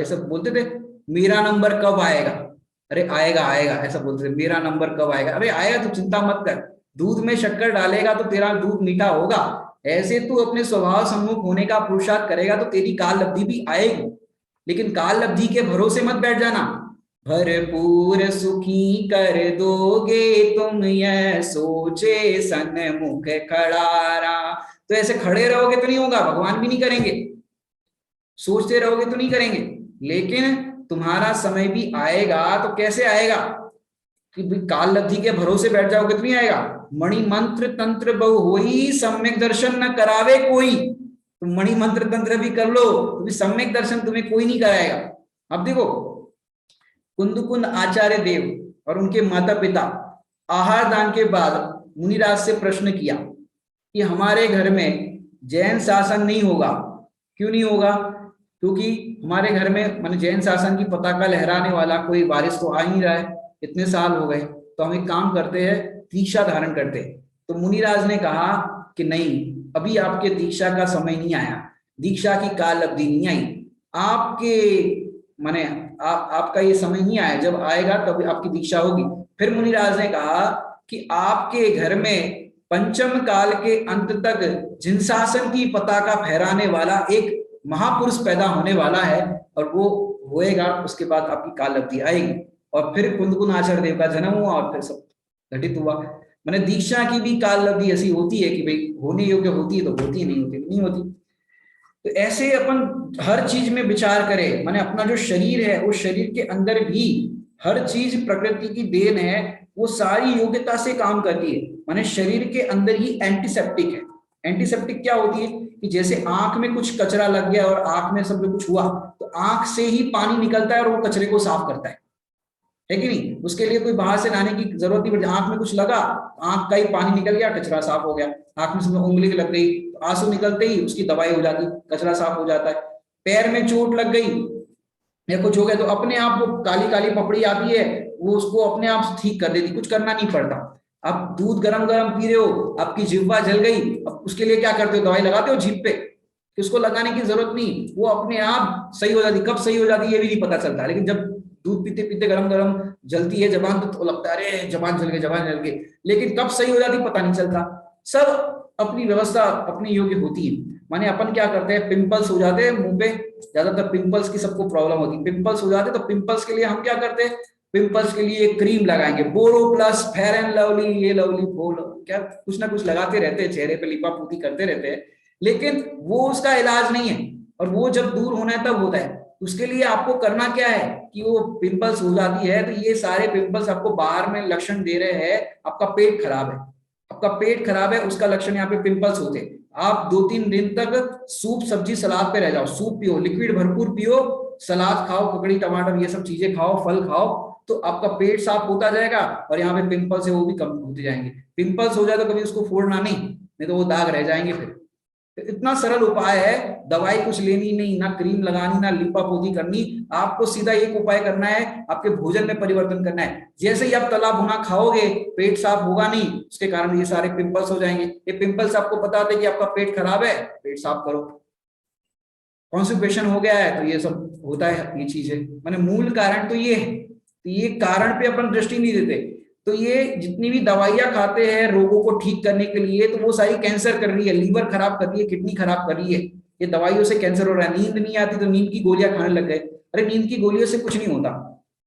Speaker 1: ऐसा बोलते थे, मेरा नंबर कब आएगा, अरे आएगा आएगा ऐसा बोलते थे, मेरा नंबर कब आएगा, अरे आएगा तो चिंता मत कर। दूध में शक्कर डालेगा तो तेरा दूध मीठा होगा। ऐसे तू अपने स्वभाव सम्मुख होने का पुरुषार्थ करेगा तो तेरी काल अवधि भी आएगी। लेकिन काल अवधि के भरोसे मत बैठ जाना, भरपूर सुखी कर दोगे तुम यह सोचे सन्मुख खड़ारा। तो ऐसे खड़े रहोगे तो नहीं होगा, भगवान भी नहीं करेंगे, सोचते रहोगे तो नहीं करेंगे। लेकिन तुम्हारा समय भी आएगा, तो कैसे आएगा कि काल लब्धि के भरोसे बैठ जाओगे तो नहीं आएगा। मणि मंत्र तंत्र बहु होई, सम्यक दर्शन न करावे कोई। तुम मणि मंत्र तंत्र भी कर लो तो भी सम्यक दर्शन तुम्हें कोई नहीं कराएगा। अब देखो, कुंदकुंद आचार्य देव और उनके माता पिता आहार दान के बाद मुनिराज से प्रश्न किया कि हमारे घर में जैन शासन नहीं होगा। क्यों नहीं होगा, क्योंकि हमारे घर में मान जैन शासन की पताका लहराने वाला कोई वारिस तो आ ही नहीं रहा है, इतने साल हो गए, तो हम एक काम करते हैं, दीक्षा धारण करते हैं। तो मुनिराज ने कहा कि नहीं, अभी आपके दीक्षा का समय नहीं आया, दीक्षा की काल अवधि नहीं आई, आपके माने आपका ये समय नहीं आया, जब आएगा तब आपकी दीक्षा होगी। फिर मुनिराज ने कहा कि आपके घर में पंचम काल के अंत तक जिनशासन की पताका फहराने वाला एक महापुरुष पैदा होने वाला है, और वो होएगा, उसके बाद आपकी काल अवधि आएगी। और फिर कुंदकुंद आचार्य देव का जन्म हुआ और फिर सब घटित हुआ। मैंने दीक्षा की भी काल अवधि ऐसी होती है कि भाई होने योग्य होती है तो होती है, नहीं होती तो नहीं होती। तो ऐसे अपन हर चीज में विचार करें, माने अपना जो शरीर है उस शरीर के अंदर भी हर चीज प्रकृति की देन है, वो सारी योग्यता से काम करती है। माने शरीर के अंदर ही एंटीसेप्टिक है। एंटीसेप्टिक क्या होती है कि जैसे आंख में कुछ कचरा लग गया और आंख में सब में कुछ हुआ, तो आंख से ही पानी निकलता है और वो कचरे को साफ करता है कि नहीं। उसके लिए कोई बाहर से लाने की जरूरत नहीं पड़ती, आंख में कुछ लगा, आंख का ही पानी निकल गया, कचरा साफ हो गया। आंख में उसमें उंगली लग गई, आंसू निकलते ही उसकी दवाई हो जाती, कचरा साफ हो जाता है। पैर में चोट लग गई या कुछ हो गया तो अपने आप वो काली काली पपड़ी आती है, वो उसको अपने आप ठीक कर देती, कुछ करना नहीं पड़ता। आप दूध गरम गरम पी रहे हो, आपकी जिह्वा जल गई, अब उसके लिए क्या करते हो, दवाई लगाते हो जीभ पे, उसको लगाने की जरूरत नहीं, वो अपने आप सही हो जाती। कब सही हो जाती है ये भी नहीं पता चलता, लेकिन जब दूध पीते पीते गरम गरम जलती है जबान तो लगता है अरे जबान जल गई, जबान जल गई, लेकिन कब सही हो जाती पता नहीं चलता। सब अपनी व्यवस्था अपनी योग्य होती है। माने अपन क्या करते हैं, पिंपल्स हो जाते हैं मुंह पे, ज्यादातर पिंपल्स की सबको प्रॉब्लम होती है, पिंपल्स हो जाते हैं, तो पिंपल्स के लिए हम क्या करते हैं, पिंपल्स के लिए क्रीम लगाएंगे, बोरो प्लस, फेयर एंड लवली, ये लवली बोलो, क्या कुछ ना कुछ लगाते रहते हैं, चेहरे पे लिपा पोती करते रहते हैं, लेकिन वो उसका इलाज नहीं है। और वो जब दूर होना है तब होता है। उसके लिए आपको करना क्या है कि वो पिंपल्स हो जाती है, तो ये सारे पिंपल्स आपको बाहर में लक्षण दे रहे हैं, आपका पेट खराब है, आपका पेट खराब है, उसका लक्षण यहाँ पे पिंपल्स होते हैं। आप 2-3 दिन तक सूप सब्जी सलाद पे रह जाओ, सूप पियो, लिक्विड भरपूर पियो, सलाद खाओ, ककड़ी टमाटर ये सब चीजें खाओ, फल खाओ, तो आपका पेट साफ होता जाएगा और यहाँ पे पिंपल्स है वो भी कम होते जाएंगे। पिंपल्स हो जाए तो कभी उसको फोड़ना नहीं तो वो दाग रह जाएंगे फिर। तो इतना सरल उपाय है, दवाई कुछ लेनी नहीं, ना क्रीम लगानी, ना लिपा पोती करनी, आपको सीधा एक उपाय करना है, आपके भोजन में परिवर्तन करना है। जैसे ही आप तला भुना खाओगे, पेट साफ होगा नहीं, उसके कारण ये सारे पिंपल्स हो जाएंगे। ये पिंपल्स आपको बताते कि आपका पेट खराब है, पेट साफ करो। कॉन्स्टिपेशन हो गया है तो ये सब होता है, ये चीजें माने मूल कारण तो ये है। तो ये कारण पे अपन दृष्टि नहीं देते, तो ये जितनी भी दवाइयां खाते हैं रोगों को ठीक करने के लिए, तो वो सारी कैंसर कर रही है, लीवर खराब कर रही है, किडनी खराब कर रही है, ये दवाइयों से कैंसर हो रहा है। नींद नहीं आती तो नींद की गोलियां खाने लग गए, अरे नींद की गोलियों से कुछ नहीं होता,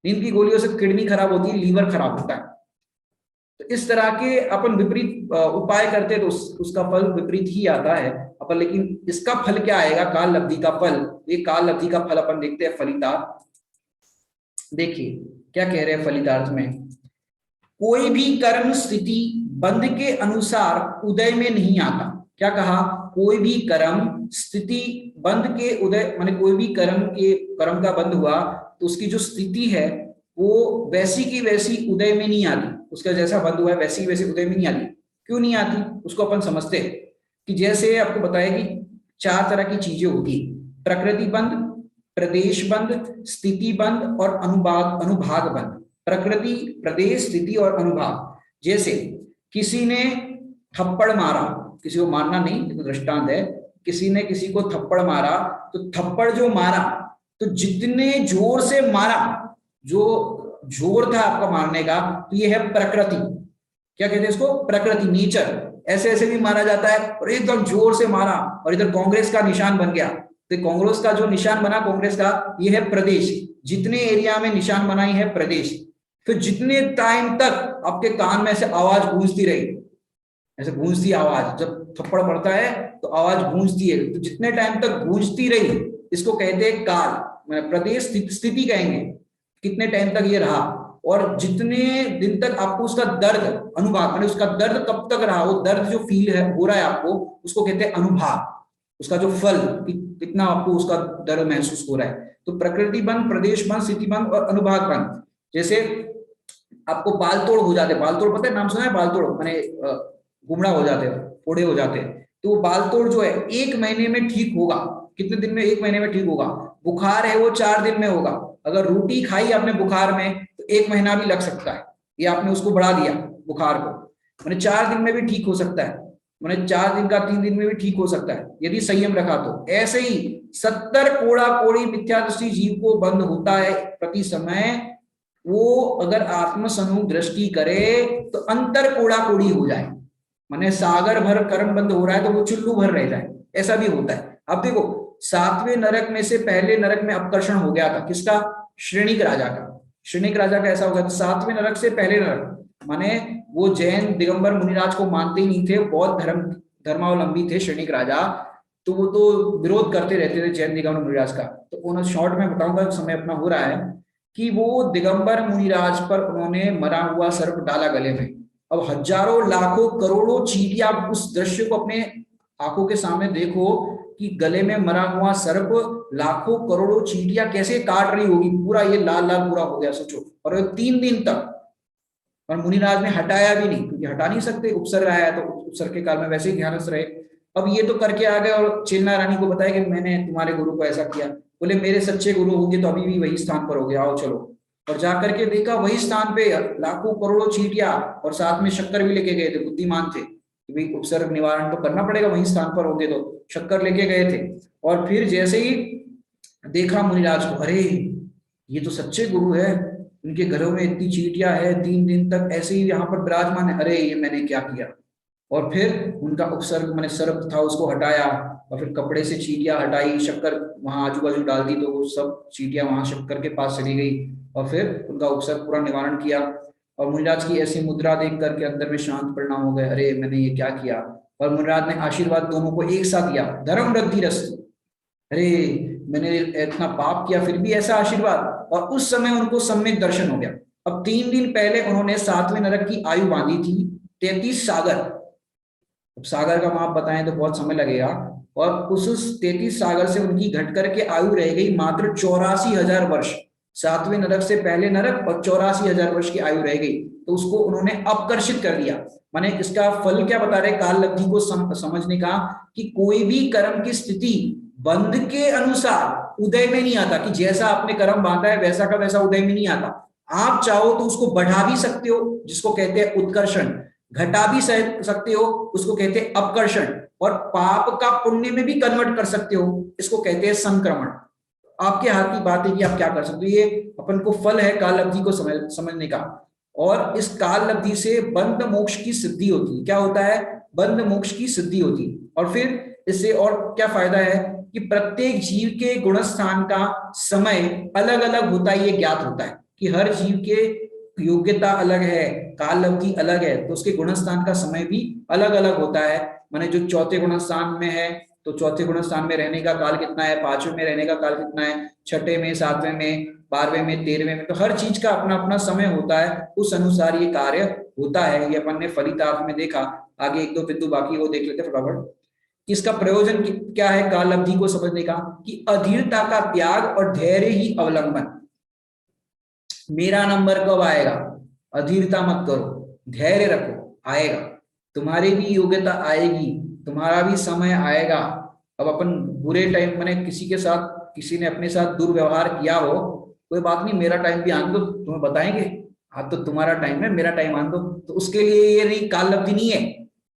Speaker 1: नींद की गोलियों से किडनी खराब होती है, लीवर खराब होता है। तो इस तरह के अपन विपरीत उपाय करते तो उसका फल विपरीत ही आता है अपन। लेकिन इसका फल क्या आएगा, काल लब्धि का फल, ये काल लब्धि का फल अपन देखते हैं फलितार्थ। देखिए क्या कह रहे हैं फलितार्थ में, कोई भी कर्म स्थिति बंध के अनुसार उदय में नहीं आता। क्या कहा, कोई भी कर्म स्थिति बंध के उदय, माने कोई भी कर्म का बंध हुआ तो उसकी जो स्थिति है वो वैसी की वैसी उदय में नहीं आती, उसका जैसा बंध हुआ है वैसी की वैसी उदय में नहीं आती। क्यों नहीं आती, उसको अपन समझते हैं कि जैसे आपको बताया कि 4 तरह की चीजें होती है, प्रकृति बंध, प्रदेश बंध, स्थिति बंध और अनुभाग बंध। प्रकृति, प्रदेश, स्थिति और अनुभाग। जैसे किसी ने थप्पड़ मारा, किसी को मारना नहीं, तो दृष्टांत है, किसी ने किसी को थप्पड़ मारा, तो थप्पड़ जो मारा, तो जितने जोर से मारा, जो जोर था आपका मारने का, तो ये है प्रकृति। क्या कहते हैं इसको, प्रकृति, नेचर। ऐसे ऐसे भी मारा जाता है और एकदम जोर से मारा और इधर कांग्रेस का निशान बन गया, तो कांग्रेस का जो निशान बना कांग्रेस का, ये है प्रदेश, जितने एरिया में निशान बनाई है प्रदेश। फिर जितने टाइम तक आपके कान में ऐसे आवाज गूंजती रही, ऐसे गूंजती आवाज, जब थप्पड़ पड़ता है तो आवाज गूंजती है, तो जितने टाइम तक गूंजती रही इसको कहते हैं काल, प्रदेश स्थिति कहेंगे, कितने टाइम तक ये रहा। और जितने दिन तक आपको उसका दर्द, अनुभाग माने उसका दर्द कब तक रहा, वो दर्द जो फील है हो रहा है आपको, उसको कहते हैं अनुभाग, उसका जो फल कितना आपको उसका दर्द महसूस हो रहा है। तो प्रकृति बंध, प्रदेश बंध, स्थिति बंध और अनुभाग बंध। जैसे आपको बाल तोड़ हो जाते, बाल तोड़ पता है, नाम सुना है बाल तोड़, माने गुमड़ा हो जाते हैं, फोड़े हो जाते हैं, तो वो बाल तोड़ जो है 1 महीने में ठीक होगा। कितने दिन में, 1 महीने में ठीक होगा। बुखार है वो 4 दिन में होगा। अगर रोटी खाई आपने बुखार में तो 1 महीना भी लग सकता है, ये आपने उसको बढ़ा दिया बुखार को, मैंने 4 दिन में भी ठीक हो सकता है, मैंने 4 दिन का 3 दिन में भी ठीक हो सकता है यदि संयम रखा तो। ऐसे ही 70 कोड़ा कोड़ी मिथ्या दृष्टि जीव को बंद होता है प्रति समय, वो अगर आत्मसन्मुख दृष्टि करे तो अंतर कोड़ा कोड़ी हो जाए, माने सागर भर कर्म बंद हो रहा है तो वो चुल्लू भर रह जाए, ऐसा भी होता है। अब देखो 7वें नरक में से पहले नरक में अपकर्षण हो गया था, किसका, श्रेणिक राजा का। श्रेणिक राजा का ऐसा हो गया था 7वें नरक से पहले नरक, माने वो जैन दिगंबर मुनिराज को मानते ही नहीं थे, बहुत धर्मावलंबी थे श्रेणिक राजा, तो वो तो विरोध करते रहते थे जैन दिगंबर मुनिराज का। तो उन्हें शॉर्ट में बताऊंगा, समय अपना हो रहा है, कि वो दिगंबर मुनिराज पर उन्होंने मरा हुआ सर्प डाला गले में। अब हजारों लाखों करोड़ों चींटियां, आप उस दृश्य को अपने आंखों के सामने देखो कि गले में मरा हुआ सर्प लाखों करोड़ों चींटियां कैसे काट रही होगी, पूरा ये लाल लाल पूरा हो गया सोचो, और 3 दिन तक। और मुनिराज ने हटाया भी नहीं, क्योंकि हटा नहीं सकते, उपसर्ग आया तो उपसर्ग के काल में वैसे ही ध्यान रहे। अब ये तो करके आ गए और चिलना रानी को बताया कि मैंने तुम्हारे गुरु को ऐसा किया। बोले मेरे सच्चे गुरु होंगे तो अभी भी वही स्थान पर हो गया, आओ चलो। और जाकर के देखा वही स्थान पे लाखों करोड़ों चींटियां, और साथ में शक्कर भी लेके गए थे, बुद्धिमान थे कि भाई उपसर्ग निवारण तो करना पड़ेगा, वही स्थान पर होंगे तो शक्कर लेके गए थे। और फिर जैसे ही देखा मुनिराज को, अरे ये तो सच्चे गुरु है, उनके घरों में इतनी चींटियां है, 3 दिन तक ऐसे ही यहाँ पर विराजमान है, अरे ये मैंने क्या किया। और फिर उनका उपसर्ग मैंने सर्प था उसको हटाया, और फिर कपड़े से चींटियां हटाई, शक्कर वहां आजू बाजू डाल दी, तो वो सब चींटियां वहां शक्कर के पास चली गई, और फिर उनका उपसर्ग पूरा निवारण किया। और मुनिराज की ऐसी मुद्रा देख करके अंदर में शांत परिणाम हो गए, अरे मैंने ये क्या किया। और मुनिराज ने आशीर्वाद दोनों को एक साथ दिया, धर्म वृद्धि रस्तु। अरे मैंने इतना पाप किया फिर भी ऐसा आशीर्वाद। और उस समय उनको सम्यक दर्शन हो गया। अब 3 दिन पहले उन्होंने 7वें नरक की आयु बांधी थी 33 सागर। अब सागर का माप बताएं तो बहुत समय लगेगा। और उस 33 सागर से उनकी घट करके आयु रह गई मात्र 84,000 वर्ष। 7वें नरक से पहले नरक और 84,000 वर्ष की आयु रह गई, तो उसको उन्होंने अपकर्षित कर दिया। माने इसका फल क्या बता रहे काल लब्धि को समझने का, कि कोई भी कर्म की स्थिति बंध के अनुसार उदय में नहीं आता, कि जैसा आपने कर्म बांधा है वैसा का वैसा उदय में नहीं आता। आप चाहो तो उसको बढ़ा भी सकते हो, जिसको कहते हैं उत्कर्षण, घटा भी सकते हो, उसको कहते हैं अपकर्षण, और पाप का पुण्य में भी कन्वर्ट कर सकते हो, इसको कहते हैं संक्रमण। आपके हाथ की बात है कि आप क्या कर सकते हो। ये अपन को फल है काल अवधि को समझने का। और इस काल अवधि से बंध मोक्ष की सिद्धि होती है। क्या होता है? बंध मोक्ष की सिद्धि होती है। और फिर इससे और क्या फायदा है कि प्रत्येक जीव के गुणस्थान का समय अलग अलग होता है, ये ज्ञात होता है कि हर जीव के योग्यता अलग है, काल अवधि अलग है, तो उसके गुणस्थान का समय भी अलग अलग होता है। माने जो चौथे गुणस्थान में है तो चौथे गुणस्थान में रहने का काल कितना है, 5वें में रहने का काल कितना है, 6ठे में, 7वें में, 12वें में, 13वें में, तो हर चीज का अपना अपना समय होता है, उस अनुसार ये कार्य होता है। ये अपन ने फलितार्थ में देखा। आगे 1-2 बिंदु बाकी वो देख लेते फटाफट। इसका प्रयोजन क्या है काल अवधि को समझने का, कि अधीरता का त्याग और धैर्य ही अवलंबन। मेरा नंबर कब आएगा, अधीरता मत करो, धैर्य रखो, आएगा। तुम्हारी भी योग्यता आएगी, तुम्हारा भी समय आएगा। अब अपन बुरे टाइम मैंने किसी के साथ, किसी ने अपने साथ दुर्व्यवहार किया हो, कोई बात नहीं, मेरा टाइम भी आने दो, तुम्हें बताएंगे। हाँ तो तुम्हारा टाइम है, मेरा टाइम आने दो। तो उसके लिए ये नहीं, काल लब्धि नहीं है।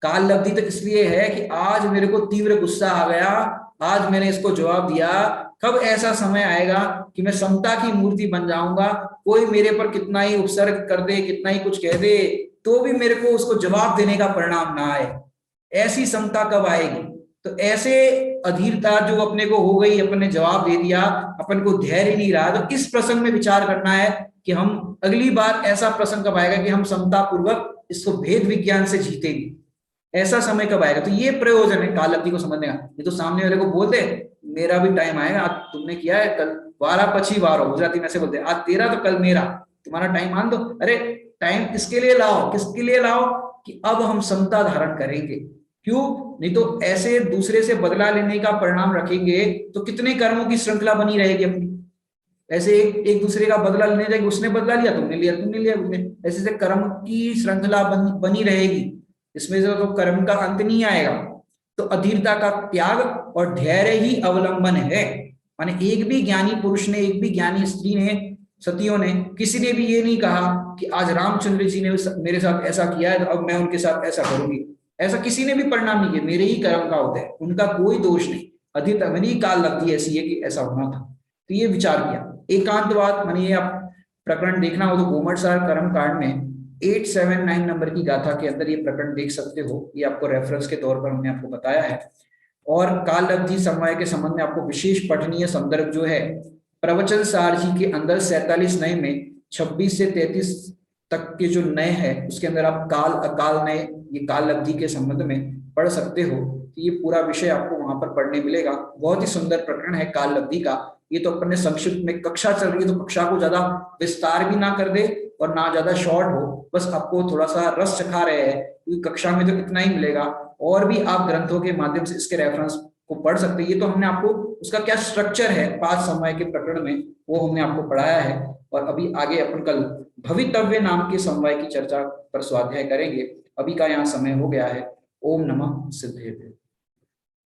Speaker 1: काल लब्धि तो इसलिए है कि आज मेरे को तीव्र गुस्सा आ गया, आज मैंने इसको जवाब दिया, कब ऐसा समय आएगा कि मैं समता की मूर्ति बन जाऊंगा, कोई मेरे पर कितना ही उपसर्ग कर दे, कितना ही कुछ कह दे, तो भी मेरे को उसको जवाब देने का परिणाम ना आए। ऐसी समता कब आएगी? तो ऐसे अधीरता जो अपने को हो गई, अपन ने जवाब दे दिया, अपन को धैर्य नहीं रहा, तो इस प्रसंग में विचार करना है कि हम अगली बार ऐसा प्रसंग कब आएगा कि हम समता पूर्वक इसको भेद विज्ञान से जीतेंगे। ऐसा समय कब आएगा? तो ये प्रयोजन है काल अवधि को समझने का। ये तो सामने वाले को बोलते मेरा भी टाइम आएगा, आज तुमने किया है, कल 12-25 बार हो जाती, ऐसे बोलते आज तेरा तो कल मेरा, तुम्हारा टाइम मान दो। अरे टाइम इसके लिए लाओ, किसके लिए लाओ, कि अब हम समता धारण करेंगे। क्यों? नहीं तो ऐसे दूसरे से बदला लेने का परिणाम रखेंगे तो कितने कर्मों की श्रृंखला बनी रहेगी अपनी। ऐसे एक दूसरे का बदला लेने जाएंगे, उसने बदला लिया, तुमने लिया, तुमने लिया, उसने, ऐसे से कर्म की श्रृंखला बनी रहेगी। इसमें से तो कर्म का अंत नहीं आएगा। तो अधीरता का त्याग और धैर्य ही अवलंबन है। माने एक भी ज्ञानी पुरुष ने, एक भी ज्ञानी स्त्री ने, सतियों ने, किसी ने भी ये नहीं कहा कि आज रामचंद्र जी ने मेरे साथ ऐसा किया है तो अब मैं उनके साथ ऐसा करूंगी। ऐसा किसी ने भी परिणाम नहीं किया, मेरे ही कर्म का होता है, उनका कोई दोष नहीं। अधीरता मेरी काल लगती ऐसी है कि ऐसा होना था, तो ये विचार किया। एकांतवाद माने ये आप प्रकरण देखना हो तो गोमटसार कर्म कांड में 879 नंबर की गाथा के अंदर ये प्रकरण देख सकते हो। ये आपको रेफरेंस के तौर पर हमने आपको बताया है। और काल अवधि समवाय के संबंध में आपको विशेष पठनीय संदर्भ जो है प्रवचन सार जी के अंदर 47 नए में 26 से 33 तक के जो नए हैं उसके अंदर आप काल अकाल नए ये काल अवधि के संबंध में पढ़ सकते हो। तो ये पूरा विषय आपको वहां पर पढ़ने मिलेगा। बहुत ही सुंदर प्रकरण है काल अवधि का। ये तो अपन ने संक्षिप्त में, कक्षा चल रही है तो कक्षा को ज्यादा विस्तार भी ना कर दे और ना ज्यादा शॉर्ट हो, बस आपको थोड़ा सा रस चखा रहे हैं, क्योंकि कक्षा में तो इतना ही मिलेगा। और भी आप ग्रंथों के माध्यम से इसके रेफरेंस को पढ़ सकते हैं। ये तो हमने आपको उसका क्या स्ट्रक्चर है 5 समवाय के प्रकरण में, वो हमने आपको पढ़ाया है। और अभी आगे अपन कल भवितव्य नाम के समवाय की चर्चा पर स्वाध्याय करेंगे। अभी का यहाँ समय हो गया है। ओम नमः सिद्धेभ्यो।